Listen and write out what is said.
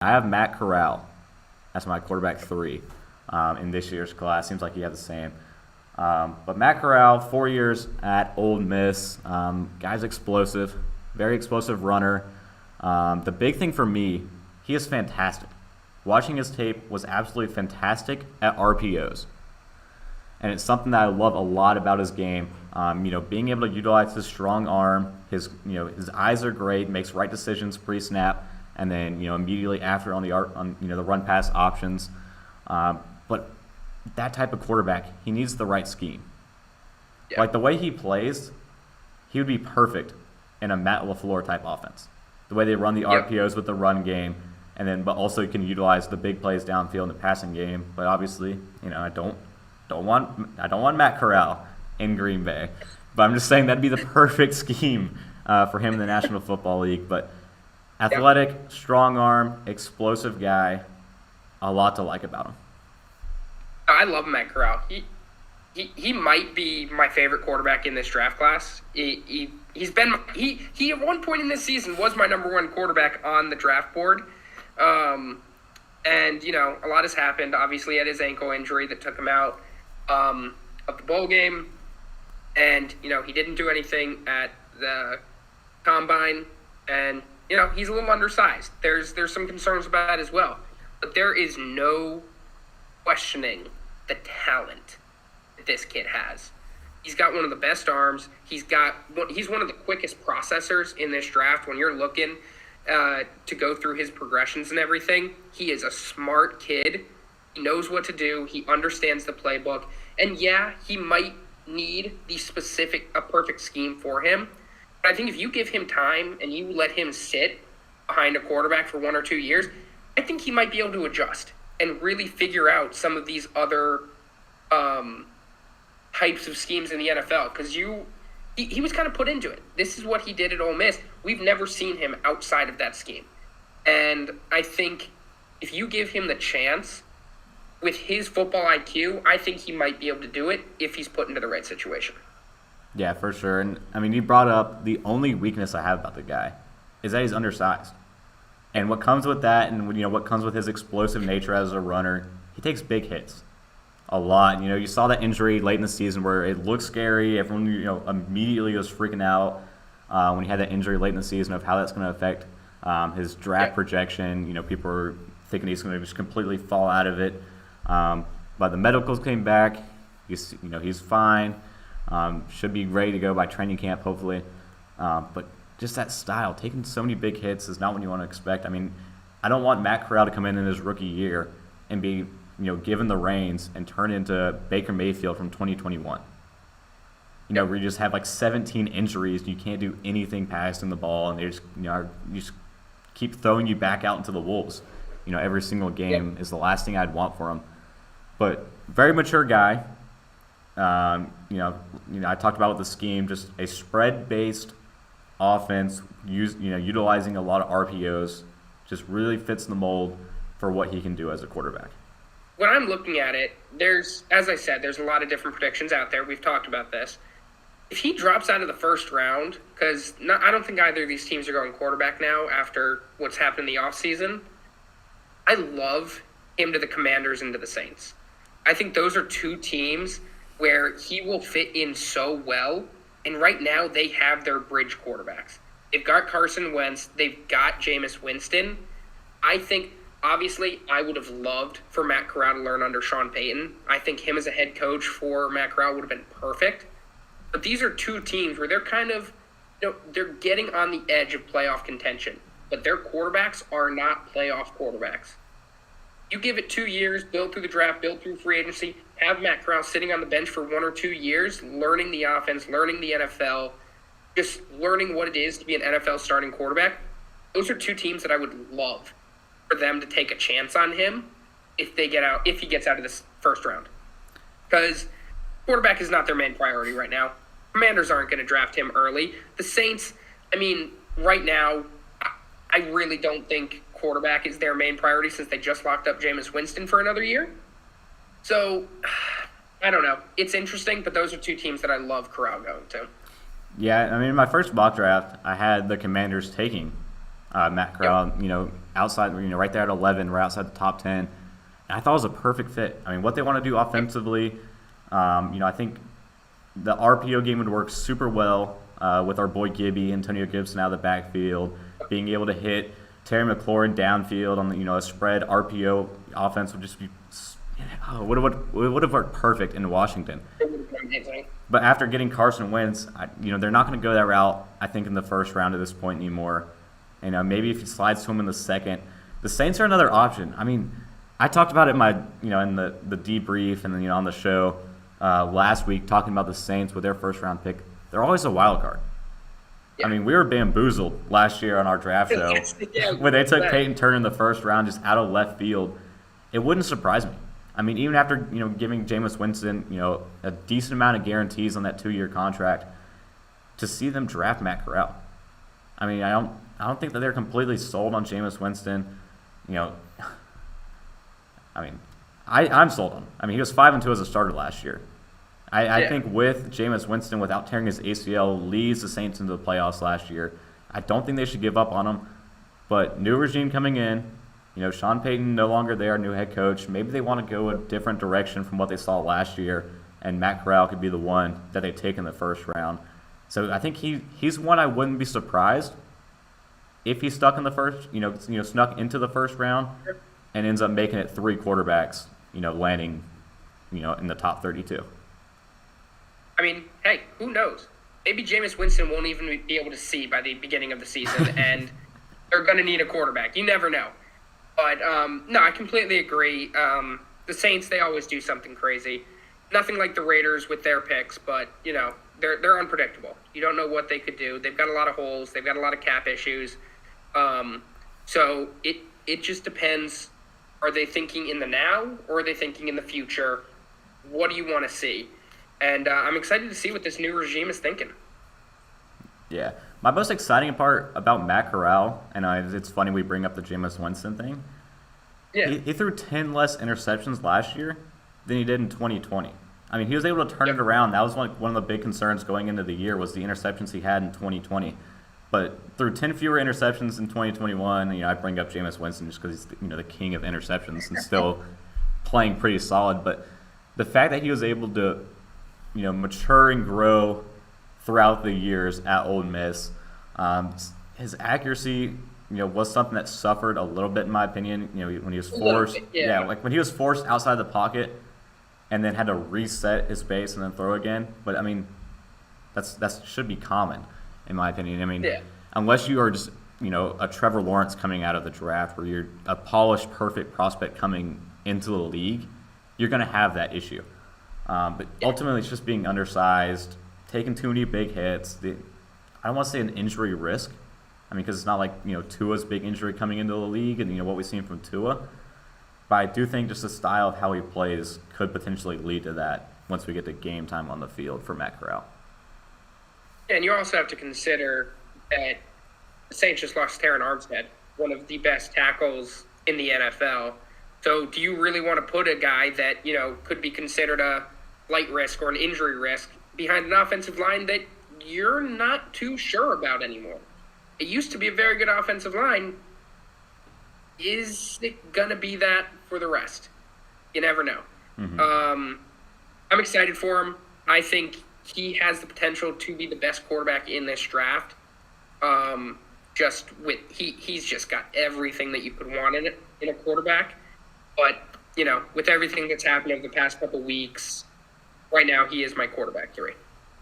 I have Matt Corral as my quarterback 3 in this year's class. Seems like he had the same. But Matt Corral, 4 years at Ole Miss. Guy's explosive, very explosive runner. The big thing for me, he is fantastic. Watching his tape was absolutely fantastic at RPOs. And it's something that I love a lot about his game. Being able to utilize his strong arm, his eyes are great, makes right decisions pre-snap, and then immediately after on the run pass options. But that type of quarterback, he needs the right scheme. Yeah. Like the way he plays, he would be perfect in a Matt LaFleur type offense. The way they run the RPOs with the run game, but also you can utilize the big plays downfield in the passing game. But obviously, I don't want Matt Corral in Green Bay. But I'm just saying that'd be the perfect scheme for him in the National Football League. But athletic, strong arm, explosive guy, a lot to like about him. I love Matt Corral. He might be my favorite quarterback in this draft class. He at one point in this season was my number one quarterback on the draft board. And a lot has happened. Obviously, he had his ankle injury that took him out of the bowl game, and he didn't do anything at the combine, and he's a little undersized. There's some concerns about that as well, but there is no questioning the talent that this kid has. He's got one of the best arms. He's one of the quickest processors in this draft. When you're looking to go through his progressions and everything, he is a smart kid. He knows what to do. He understands the playbook. And he might need a perfect scheme for him. But I think if you give him time and you let him sit behind a quarterback for 1 or 2 years, I think he might be able to adjust and really figure out some of these other types of schemes in the NFL. Because he was kind of put into it. This is what he did at Ole Miss. We've never seen him outside of that scheme. And I think if you give him the chance, with his football IQ, I think he might be able to do it if he's put into the right situation. Yeah, for sure. And, you brought up the only weakness I have about the guy is that he's undersized. And what comes with that and, what comes with his explosive nature as a runner, he takes big hits a lot. You saw that injury late in the season where it looked scary. Everyone, immediately was freaking out when he had that injury late in the season of how that's going to affect his draft projection. People were thinking he's going to just completely fall out of it. But the medicals came back. He's fine. Should be ready to go by training camp, hopefully. But just that style, taking so many big hits is not what you want to expect. I don't want Matt Corral to come in his rookie year and be, given the reins and turn into Baker Mayfield from 2021. Where you just have like 17 injuries, you can't do anything passing the ball, and they just, you just keep throwing you back out into the wolves. Every single game is the last thing I'd want for him. But very mature guy. I talked about with the scheme, just a spread-based offense, utilizing a lot of RPOs, just really fits the mold for what he can do as a quarterback. When I'm looking at it, as I said, there's a lot of different predictions out there. We've talked about this. If he drops out of the first round, because I don't think either of these teams are going quarterback now after what's happened in the offseason, I love him to the Commanders and to the Saints. I think those are two teams where he will fit in so well. And right now, they have their bridge quarterbacks. They've got Carson Wentz. They've got Jameis Winston. I think, obviously, I would have loved for Matt Corral to learn under Sean Payton. I think him as a head coach for Matt Corral would have been perfect. But these are two teams where they're kind of, they're getting on the edge of playoff contention. But their quarterbacks are not playoff quarterbacks. You give it 2 years, build through the draft, build through free agency, have Matt Corral sitting on the bench for 1 or 2 years, learning the offense, learning the NFL, just learning what it is to be an NFL starting quarterback. Those are two teams that I would love for them to take a chance on him if he gets out of this first round. Because quarterback is not their main priority right now. Commanders aren't going to draft him early. The Saints, right now, I really don't think quarterback is their main priority since they just locked up Jameis Winston for another year. So, I don't know. It's interesting, but those are two teams that I love Corral going to. Yeah, in my first mock draft, I had the Commanders taking Matt Corral, outside, right there at 11, right outside the top 10. And I thought it was a perfect fit. I mean, what they want to do offensively, I think the RPO game would work super well with our boy Gibby, Antonio Gibson out of the backfield, being able to hit Terry McLaurin downfield on a spread RPO offense would just be would have worked perfect in Washington. It would have been amazing. But after getting Carson Wentz, they're not going to go that route. I think in the first round at this point anymore. Maybe if he slides to him in the second, the Saints are another option. I mean, I talked about it in my in the debrief and then on the show last week talking about the Saints with their first round pick. They're always a wild card. Yeah. I mean, we were bamboozled last year on our draft show when they took Peyton Turner in the first round just out of left field. It wouldn't surprise me. I mean, even after giving Jameis Winston a decent amount of guarantees on that 2-year contract, to see them draft Matt Corral. I mean, I don't think that they're completely sold on Jameis Winston. I mean, I'm sold on him. I mean, he was 5-2 as a starter last year. I think with Jameis Winston, without tearing his ACL, leads the Saints into the playoffs last year. I don't think they should give up on him. But new regime coming in, Sean Payton no longer there, new head coach. Maybe they want to go a different direction from what they saw last year, and Matt Corral could be the one that they take in the first round. So I think he's one I wouldn't be surprised if he stuck in the first, snuck into the first round and ends up making it 3 quarterbacks, landing, in the top 32. I mean, hey, who knows? Maybe Jameis Winston won't even be able to see by the beginning of the season, and they're going to need a quarterback. You never know. But, no, I completely agree. The Saints, they always do something crazy. Nothing like the Raiders with their picks, but, they're unpredictable. You don't know what they could do. They've got a lot of holes. They've got a lot of cap issues. So it just depends. Are they thinking in the now, or are they thinking in the future? What do you want to see? And I'm excited to see what this new regime is thinking. Yeah. My most exciting part about Matt Corral, and it's funny we bring up the Jameis Winston thing. Yeah. He threw 10 less interceptions last year than he did in 2020. I mean, he was able to turn it around. That was one of the big concerns going into the year was the interceptions he had in 2020. But through 10 fewer interceptions in 2021, I bring up Jameis Winston just because he's the king of interceptions and still playing pretty solid. But the fact that he was able to mature and grow throughout the years at Ole Miss, his accuracy was something that suffered a little bit in my opinion. When he was forced, like when he was forced outside the pocket and then had to reset his base and then throw again. But I mean, that should be common. In my opinion, I mean, unless you are just a Trevor Lawrence coming out of the draft, where you're a polished, perfect prospect coming into the league, you're going to have that issue. But ultimately, it's just being undersized, taking too many big hits. I don't want to say an injury risk. I mean, because it's not like Tua's big injury coming into the league, and what we've seen from Tua. But I do think just the style of how he plays could potentially lead to that once we get to game time on the field for Matt Corral. And you also have to consider that the Saints just lost Terron Armstead, one of the best tackles in the NFL. So do you really want to put a guy that, could be considered a light risk or an injury risk behind an offensive line that you're not too sure about anymore? It used to be a very good offensive line. Is it going to be that for the rest? You never know. Mm-hmm. I'm excited for him. I think he has the potential to be the best quarterback in this draft. He's just got everything that you could want in a quarterback. But, with everything that's happened over the past couple weeks, right now he is my quarterback 3.